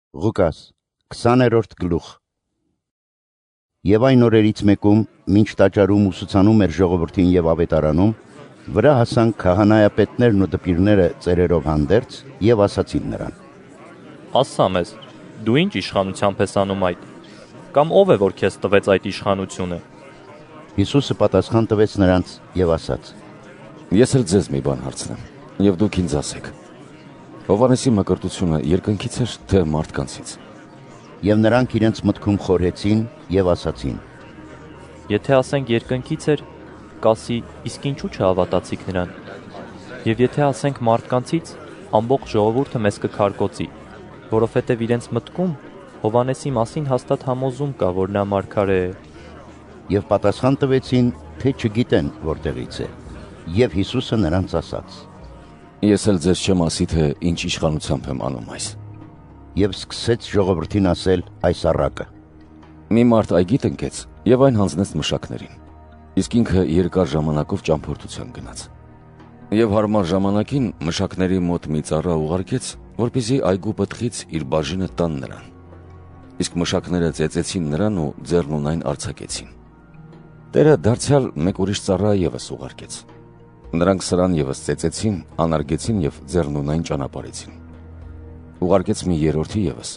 Ղուկաս 20-րդ գլուխ։ Եվ այն օրերից մեկում, մինչ տաճարում ուսուցանում էր ժողովրդին եւ ավետարանում, վրա հասան քահանայապետներն ու դպիրները ծերերով հանդերձ եւ ասացին նրան. Ասա մեզ, դու ինչ իշխանությամբ ես անում այդ, կամ ով է, որ քեզ տվեց այդ իշխանությունը։ Հիսուսը պատասխան տվեց նրանց եւ ասաց. Ես էլ ձեզ մի բան հարցնեմ, եւ դուք ինձ ասեք. Հովհաննեսի մկրտությունը երկնքից էր, թե մարդկանցից։ Եվ նրանք իրենց մտքում խորհեցին եւ ասացին. Եթե ասենք երկնքից էր, կասի, իսկ ինչու չհավատացիք նրան։ Եվ եթե ասենք մարդկանցից, ամբողջ ժողովուրդը մեզ կքարկոծի, որովհետև իրենց մտքում Հովհաննեսի մասին հաստատ համոզում կա, որ նա մարգարե է։ Եվ պատասխան տվեցին, թե չգիտեն որտեղից է։ Եվ Հիսուսը նրանց ասաց. Ես էլ ձեզ չեմ ասի, թե ինչ իշխանությամբ եմ անում այս։ Եվ սկսեց ժողովրդին ասել այս առակը. Մի մարդ այգի տնկեց եւ այն հանձնեց մշակներին, իսկ ինքը երկար ժամանակով ճամփորդության գնաց։ Եվ հարմար ժամանակին մշակների մոտ մի ծառա ուղարկեց, որպեսզի այգու պտղից իր բաժինը տան նրան։ Իսկ մշակները ծեծեցին նրան ու ձեռնունայն արձակեցին։ Տերը դարձյալ մեկ ուրիշ ծառա եւս ուղարկեց։ Նրանք սրան եւս ծեծեցին, անարգեցին եւ ձեռնունայն ճանապարհեցին։ Ուղարկեց մի երրորդի եւս։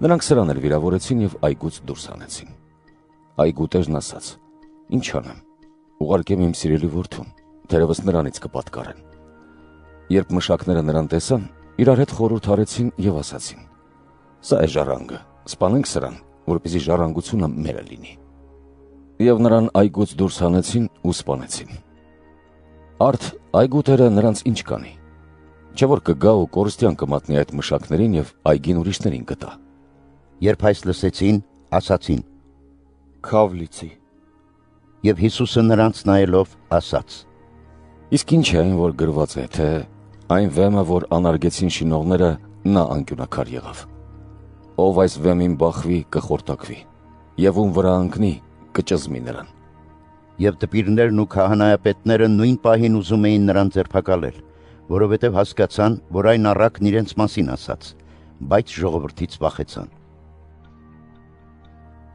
Նրանք սրան էլ վիրավորեցին եւ այգուց դուրս հանեցին։ Այգու տերն ասաց. Ինչ անեմ։ Ուղարկեմ իմ սիրելի որդուն, թերևս նրանից կպատկարեն։ Երբ մշակները նրան տեսան, իրար հետ խորհուրդ արեցին եւ ասացին. Սա է ժառանգը, սպանենք սրան, որպեսզի ժառանգությունը մերը լինի։ Եվ նրան այգուց դուրս հանեցին ու սպանեցին։ Արդ այգու տերը նրանց ինչ կանի։ Չէ որ կգա ու կորստյան կմատնի այդ մշակներին եւ այգին ուրիշներին կտա։ Երբ այս լսեցին, ասացին. Քավ լիցի։ Եվ Հիսուսը նրանց նայելով ասաց. Իսկ ինչ է այն, որ գրված է, թե այն վեմը, որ անարգեցին շինողները, նա անկյունակար եղավ։ Ով այս վեմին բախվի, կխորտակվի, եւ ում վրա ընկնի, կճզմի նրան։ Եվ դպիրներն ու քահանայապետները նույն պահին ուզում էին նրան ձերբակալել, որովհետև հասկացան, որ այն առակն իրենց մասին ասաց, բայց ժողովրդից վախեցան։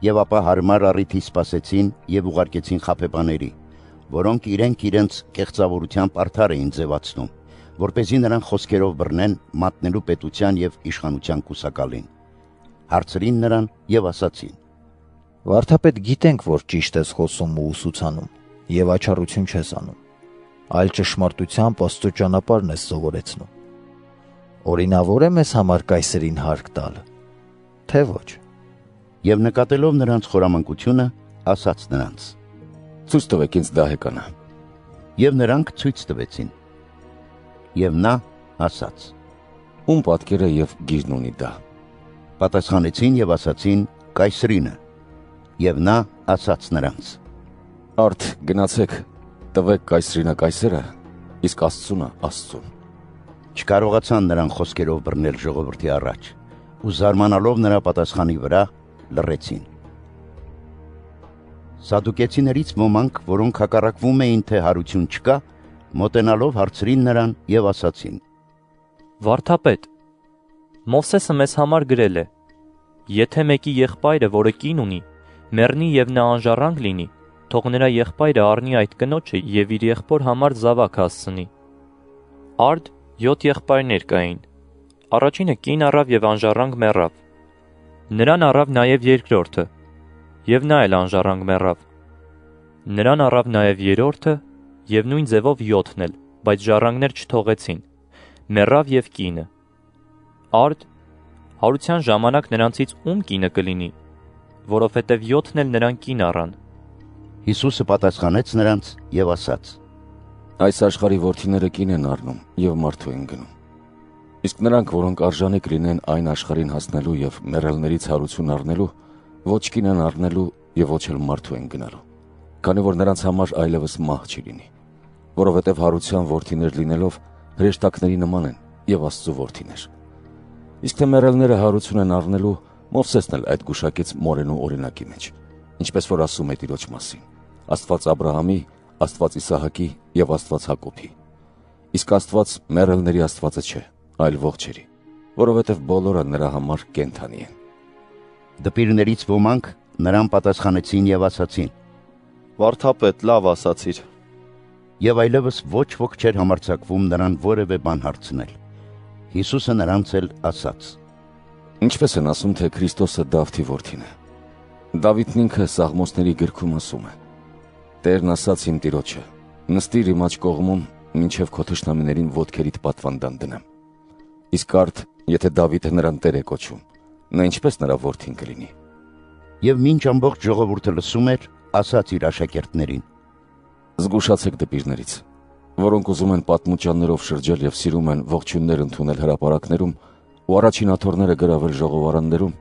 Եվ ապա հարմար առիթի սպասեցին եւ ուղարկեցին խաբեբաների, որոնք իրենց կեղծավորությամբ արդար էին ձևացնում, որպեսզի նրան խոսքերով բռնեն մատնելու պետության եւ իշխանության կուսակալին։ Հարցրին նրան եւ ասացին. Վարդապետ, գիտենք, որ ճիշտ ես խոսում ու ուսուցանում եւ աչառություն չես անում, այլ ճշմարտությամբ Աստծո ճանապարհն ես սովորեցնում։ Օրինավոր է մեզ համար կայսերին հարկ տալը, թե ոչ։ Եվ նկատելով նրանց խորամանկությունը, ասաց նրանց. Ցույց տվեք ինձ դահեկանը։ Եվ նրանք ցույց տվեցին։ Եվ նա ասաց. Ում պատկերը եւ գիրն ունի դա։ Պատասխանեցին եւ ասացին. Կայսրինը։ Եվ նա ասաց նրանց. Արդ գնացեք, տվեք կայսրինը կայսերը, իսկ Աստծունը Աստծուն։ Չկարողացան նրան խոսքերով բռնել ժողովրդի առաջ, ու զարմանալով նրա պատասխանի վրա լռեցին։ Սադուկեցիներից ոմանք, որոնք հակառակվում էին, թե հարություն չկա, մոտենալով հարցրին նրան եւ ասացին. Վարդապետ, Մովսեսը մեզ համար գրել է. Եթե մեկի եղբայրը, որը կին ունի, մեռնի եւ նա անժառանգ լինի, թող նրա եղբայրը առնի այդ կնոջը եւ իր եղբոր համար զավակ հասցնի։ Արդ 7 եղբայրներ կային։ Առաջինը կին առավ եւ անժառանգ մեռավ։ Նրան առավ նաեւ երկրորդը, եւ նա էլ անժառանգ մեռավ։ Նրան առավ նաեւ երրորդը, եւ նույն ձևով 7-ն էլ, բայց ժառանգներ չթողեցին։ Մեռավ եւ կինը։ Արդ հարության ժամանակ նրանցից ում կինը կլինի, որովհետև 7-ն էլ նրան կին առան։ Հիսուսը պատասխանեց նրանց եւ ասաց. Այս աշխարհի որդիները կին են առնում եւ մարդու են գնում։ Իսկ նրանք, որոնք արժանիք լինեն այն աշխարհին հասնելու եւ մեռելներից հարություն առնելու, ոչ կին են առնելու եւ ոչ էլ մարդու են գնալու, քանի որ նրանց համար այլևս մահ չի լինի, որովհետև հարության որդիներ լինելով հրեշտակների նման են եւ Աստծո որդիներ։ Իսկ թե մեռելները հարություն են առնելու, Մովսեսն էլ այդ գուշակեց մորենու օրինակի մեջ, ինչպես որ ասում է Տիրոջ մասին. Աստված Աբրահամի, Աստված Իսահակի եւ Աստված Հակոբի։ Իսկ Աստված մեռելների Աստվածը չէ, այլ ողջերի։ որովհետև բոլորը նրա համար կենդանի են։ Դպիրներից ոմանք նրան պատասխանեցին եւ ասացին. Վարդապետ, լավ ասացիր։ Եվ այլևս ոչ ոք չէր համարձակվում նրան որևէ բան հարցնել։ Հիսուսը նրանց էլ ասաց. Ինչպես են ասում, թե Քրիստոսը Դավթի որդին է։ Դավիթն ինքը Սաղմոսների գրքում ասում է. Տերն ասաց իմ Տիրոջը. նստիր իմ աջ կողմում, մինչև քո թշնամիներին ոտքերիդ պատվանդան դնեմ։ Իսկ արդ, եթե Դավիթը նրան Տեր է կոչում, նա ինչպես նրա որդին կլինի։ Եվ մինչ ամբողջ ժողովուրդը լսում էր, ասաց իր աշակերտներին. Զգուշացեք դպիրներից, որոնք ուզում են պատմուճաններով շրջել եւ սիրում են ողջույններ ընդունել հրապարակներում ու առաջին աթոռները գրավել ժողովարաններում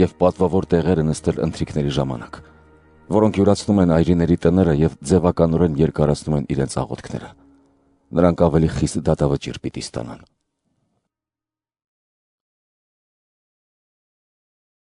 եւ պատվավոր տեղերը նստել ընթրիքների ժամանակ, որոնք յուրացնում են այրիների տները եւ ձևականորեն երկարացնում են իրենց աղոթքները։ Նրանք ավելի խիստ դատավճիռ պիտի ստանան։